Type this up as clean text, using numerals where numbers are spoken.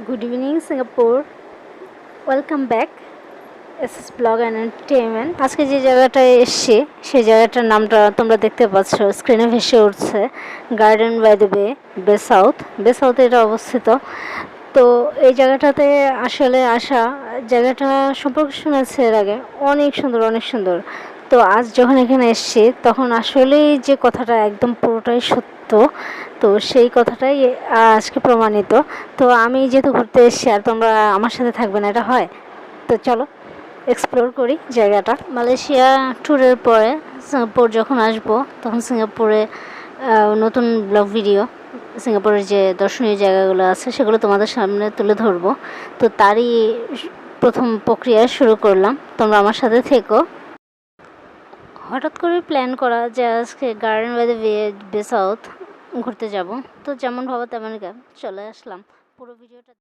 Good evening, Singapore. Welcome back. SS blog and entertainment. আজকে যে জায়গাটায় এসেছি সেই জায়গাটার নামটা তোমরা দেখতে পাচ্ছ, স্ক্রিনে ভেসে উঠছে গার্ডেন বাই দ্য বে সাউথ। বে সাউথে এটা অবস্থিত। তো এই জায়গাটাতে আসলে আসা, জায়গাটা সম্পর্কে শুনেছি এর আগে, অনেক সুন্দর অনেক সুন্দর। তো আজ যখন এখানে এসেছি তখন আসলেই যে কথাটা একদম পুরোটাই সত্য। তো সেই কথাটাই আজকে প্রমাণিত। তো আমি যেহেতু ঘুরতে এসেছি আর তোমরা আমার সাথে থাকবে না, এটা হয়? তো চলো এক্সপ্লোর করি জায়গাটা। মালয়েশিয়া ট্যুরের পরে সিঙ্গাপুর যখন আসবো তখন সিঙ্গাপুরে নতুন ব্লগ ভিডিও, সিঙ্গাপুরের যে দর্শনীয় জায়গাগুলো আছে সেগুলো তোমাদের সামনে তুলে ধরবো। তো তারই প্রথম প্রক্রিয়া শুরু করলাম, তোমরা আমার সাথে থেকো। হঠাৎ করে প্ল্যান করা যে আজকে গার্ডেন বাই দ্য বে সাউথ ঘুরতে যাব। তো যেমন ভাবো তেমন চলে আসলাম। পুরো ভিডিওটা